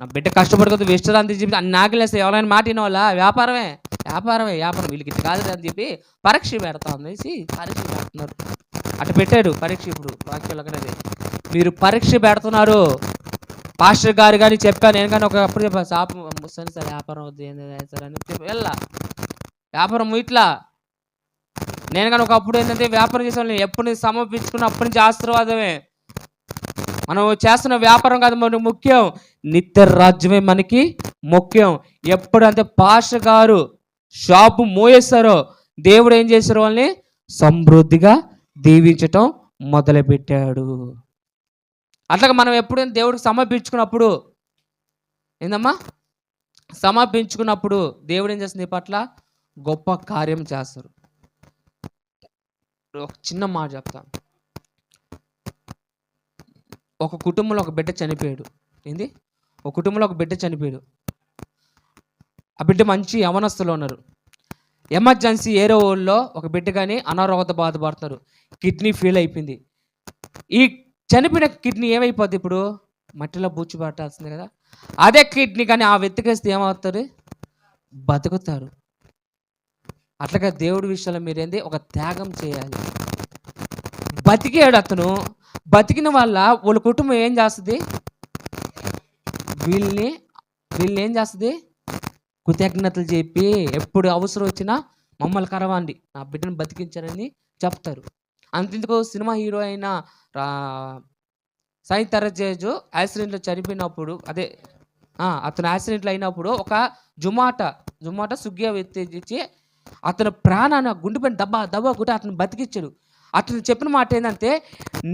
నా బిడ్డ కష్టపడుతుంది విశ్రాంతి చెప్పి అన్ని నాకులేస్తే ఎవరైనా మాట వినవాళ్ళ? వ్యాపారమే వ్యాపారం. వీళ్ళకి ఇది కాదు అని చెప్పి పరీక్ష పెడతాం అనేసి పరీక్ష పెడుతున్నారు. అటు పెట్టాడు పరీక్ష. ఇప్పుడు వాక్యాలకనేది మీరు పరీక్ష పెడుతున్నారు. పాస్టర్ గారు కానీ చెప్పాను, నేను కానీ ఒకప్పుడు చెప్పాను, ముస్తాను సార్ వ్యాపారం వద్దు సార్ అని చెప్పి వెళ్ళా వ్యాపారం ఇట్లా. నేను కానీ ఒకప్పుడు ఏంటంటే వ్యాపారం చేసేవాళ్ళని ఎప్పటి నుంచి సమర్పించుకున్న అప్పటి నుంచి ఆశీర్వాదమే. మనం చేస్తున్న వ్యాపారం కాదు మనకు ముఖ్యం, నిత్య రాజ్యమే మనకి ముఖ్యం. ఎప్పుడంటే పాస్టర్ గారు షాపు మోయేస్తారో దేవుడు ఏం చేశారు? వాళ్ళని సమృద్ధిగా దీవించటం మొదలుపెట్టాడు. అట్లాగా మనం ఎప్పుడైనా దేవుడికి సమర్పించుకున్నప్పుడు ఏందమ్మా, సమర్పించుకున్నప్పుడు దేవుడు ఏం చేస్తుంది? పట్ల గొప్ప కార్యం చేస్తారు. ఒక చిన్న మాట చెప్తాను. ఒక కుటుంబంలో ఒక బిడ్డ చనిపోయాడు. ఏంది? ఒక కుటుంబంలో ఒక బిడ్డ చనిపోయాడు. ఆ బిడ్డ మంచి యవనస్తులు ఉన్నారు. ఎమర్జెన్సీ ఏరో ఊళ్ళో ఒక బిడ్డ కానీ అనారోగ్యంతో బాధపడుతున్నారు. కిడ్నీ ఫెయిల్ అయిపోయింది. ఈ చనిపోయిన కిడ్నీ ఏమైపోద్ది? ఇప్పుడు మట్టిలో బూచి పట్టాల్సింది కదా. అదే కిడ్నీ కానీ ఆ వెతికేస్తే ఏమవుతారు? బతుకుతారు. అట్లాగా దేవుడి విషయంలో మీరేంది? ఒక త్యాగం చేయాలి. బతికాడు అతను. బతికిన వల్ల వాళ్ళ కుటుంబం ఏం చేస్తుంది? వీళ్ళని ఏం చేస్తుంది? కృతజ్ఞతలు చెప్పి ఎప్పుడు అవసరం వచ్చినా మమ్మల్ని కరవండి, నా బిడ్డను బతికించారని చెప్తారు. అంతెందుకు సినిమా హీరో అయిన సాయి తరజేజు యాక్సిడెంట్లో చనిపోయినప్పుడు, అదే అతను యాక్సిడెంట్లో అయినప్పుడు ఒక జుమాటా సుగ్గియా ఎత్తిచ్చి అతను ప్రాణాన్ని గుండెపైన దబ్బా కొట్టి అతను బతికిచ్చాడు. అతను చెప్పిన మాట ఏంటంటే,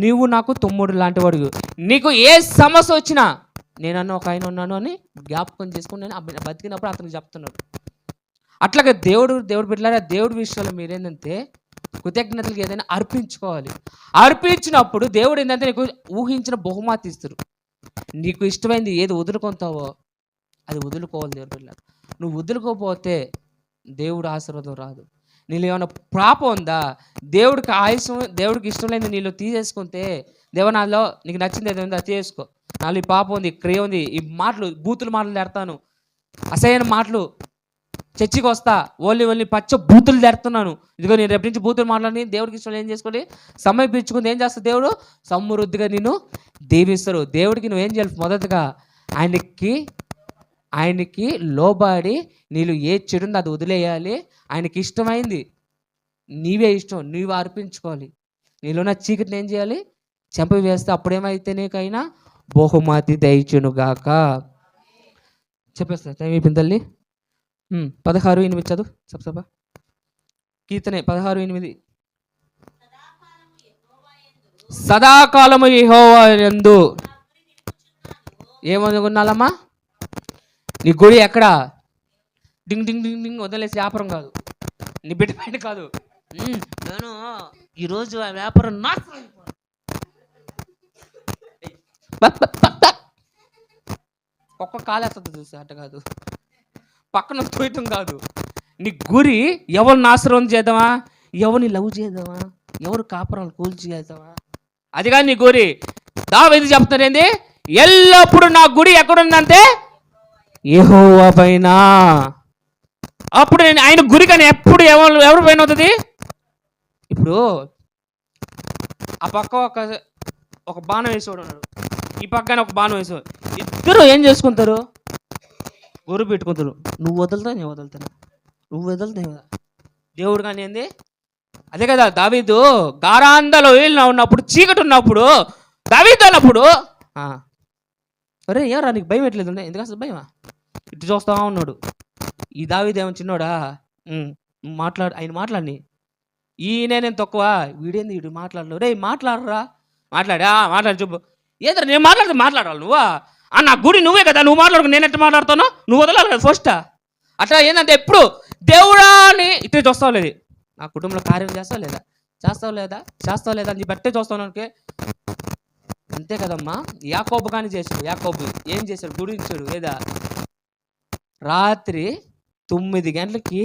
నీవు నాకు తమ్ముడు లాంటి వాడు, నీకు ఏ సమస్య వచ్చినా నేనన్నా ఒక ఆయన ఉన్నాను అని జ్ఞాపకం చేసుకుని నేను బతికినప్పుడు అతనికి చెప్తున్నాడు. అట్లాగే దేవుడు బిడ్డలారా, దేవుడి విషయంలో మీరేంటంటే కృతజ్ఞతలకు ఏదైనా అర్పించుకోవాలి. అర్పించినప్పుడు దేవుడు ఏంటంటే నీకు ఊహించిన బహుమతి ఇస్తారు. నీకు ఇష్టమైంది ఏది వదులుకుంటావో అది వదులుకోవాలి. దేవుడి బిడ్డలారా, నువ్వు వదులుకోపోతే దేవుడు ఆశీర్వాదం రాదు. నీళ్ళు ఏమైనా పాపం ఉందా? దేవుడికి ఆయుషం, దేవుడికి ఇష్టం లేని నీళ్ళు తీసేసుకుంటే, దేవ నాలో నీకు నచ్చింది ఏదో ఉందా తీసేసుకో, నాలో ఈ పాపం ఉంది, క్రియ ఉంది, ఈ మాటలు బూతులు మాటలు తెడతాను, అసహ్యమైన మాటలు, చర్చికి వస్తా ఓన్లీ పచ్చ బూతులు తెడుతున్నాను, ఇదిగో నేను రేపు నుంచి బూతులు మాట్లాడి దేవుడికి ఇష్టం ఏం చేసుకోండి, సమర్పించుకుంది ఏం చేస్తా? దేవుడు సమృద్ధిగా నిన్ను దీవిస్తారు. దేవుడికి నువ్వేం చేయాలి? మొదటగా ఆయనకి లోబడి నీళ్ళు ఏ చెడుందో అది వదిలేయాలి. ఆయనకి ఇష్టమైంది నీవే ఇష్టం, నీవు అర్పించుకోవాలి. నీలోన చీకటిని ఏం చేయాలి? చంపివేస్తే అప్పుడేమైతే నీకైనా బహుమతి దయచునుగాక. చెప్పేస్తా, టైం అయిపోయింది తల్లి. 16:8 చదువు సబ్సభ. కీర్తనే 16:8. సదాకాలము యెహోవా యందు ఏమనుకున్నాలమ్మా? నీ గుడి ఎక్కడ? డింగ్ డింగ్ డింగ్ డింగ్ వదిలేసి వ్యాపారం కాదు, నీ బిడ్డ పైన కాదు. నేను ఈరోజు ఆ వ్యాపారం నాశనం ఒక్క కాలేస్తుంది చూసి, అట్ట కాదు, పక్కన తోయటం కాదు. నీ గురి ఎవరిని నాశనం చేద్దామా, ఎవరిని లవ్ చేద్దామా, ఎవరు కాపురాలు కూల్చి చేద్దామా, అది కాదు నీ గురి. దావీదు చెప్తారు ఏంది? ఎల్లప్పుడూ నా గుడి ఎక్కడుందంటే యెహోవా పైన. అప్పుడు నేను ఆయన గురి కానీ ఎప్పుడు ఎవరు పైన అవుతుంది? ఇప్పుడు ఆ పక్క ఒక బాణం వేసేవాడు ఉన్నాడు, ఈ పక్కన ఒక బాణం వేసేవాడు, ఇద్దరు ఏం చేసుకుంటారు? గురు పెట్టుకుంటారు. నువ్వు వదులుతా నేను వదులుతాను, నువ్వు వదులుతా దేవుడు కానీ ఏంది. అదే కదా దావీదు గారాంధలో ఉన్నప్పుడు, చీకటి ఉన్నప్పుడు దావీదు అన్నప్పుడు అరే ఎవరా నీకు భయం ఎట్లేదు, ఎందుకు అసలు భయమా, ఇటు చూస్తా ఉన్నాడు. ఈ దావీదు ఏమో చిన్నోడా, ఆయన మాట్లాడి ఈయన నేను తక్కువ, వీడేంది వీడు మాట్లాడలేవు, రే మాట్లాడరా, మాట్లాడి చెప్పు. ఏదో నేను మాట్లాడాలి నువ్వా, నా గుడి నువ్వే కదా, నువ్వు మాట్లాడుకు నేను ఎట్లా మాట్లాడుతానో, నువ్వు వదలాలి కదా ఫస్ట్. అట్లా ఏంటంటే ఎప్పుడు దేవుడా అని ఇట్టే చూస్తావు లేదు, నా కుటుంబంలో కార్యం చేస్తావు లేదా అని బట్టే చూస్తాను అనుకే. అంతే కదమ్మా. యాకోబు కానీ చేశాడు. యాకోబు ఏం చేశాడు, గుడించాడు లేదా, రాత్రి 9 గంటలకి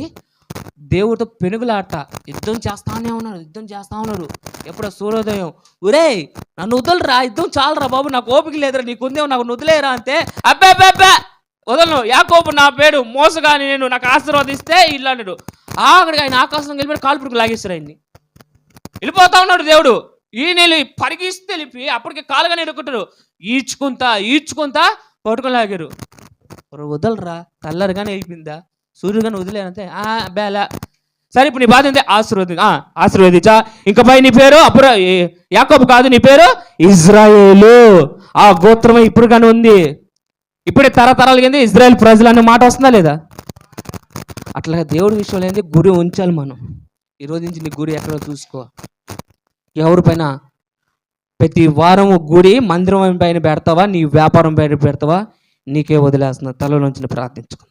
దేవుడితో పెనుగులాట, యుద్ధం చేస్తానే ఉన్నాడు. ఎప్పుడో సూర్యోదయం, ఒరే నన్ను వదలరా, యుద్ధం చాలరా బాబు, నాకు ఓపిక లేదురా, నీకుందేమో నాకు వదిలేరా అంటే, అబ్బా వదలను, యాకోబు నా పేరు మోసగాని, నేను నాకు ఆశీర్వదిస్తే ఇల్లు అన్నాడు. ఆఖడికి ఆయన ఆకాశం వెళ్ళిపోయి కాలు పురుగు లాగేస్తారు ఆయన్ని. వెళ్ళిపోతా ఉన్నాడు దేవుడు. ఈయన పరిగిస్తే వెళ్ళిపి అప్పటికి కాలుగానే ఎడుకుంటారు, ఈడ్చుకుంటా పట్టుకొని లాగారు. వదలరా, తెల్లరిగానే అయిపోయిందా, సూర్యుగానే వదిలేనంతే బేలా. సరే ఇప్పుడు నీ బాధ ఏంటి, ఆశీర్వదించా. ఇంకపై నీ పేరు అప్పుడు యాకోబు కాదు, నీ పేరు ఇజ్రాయేలు. ఆ గోత్రమే ఇప్పుడు కానీ ఉంది. ఇప్పుడే తరతరాలు కింద ఇజ్రాయేల్ ప్రజలు అనే మాట వస్తుందా లేదా. అట్లా దేవుడి విషయంలో ఏంటి, గురి ఉంచాలి మనం. ఈరోజు నుంచి నీ గురి ఎక్కడో చూసుకో. ఎవరి పైన ప్రతి వారం గుడి మందిరం పైన పెడతావా, నీ వ్యాపారం పైన పెడతావా, నీకే వదిలేస్తున్నా. తలలో నుంచి ప్రార్థించుకో.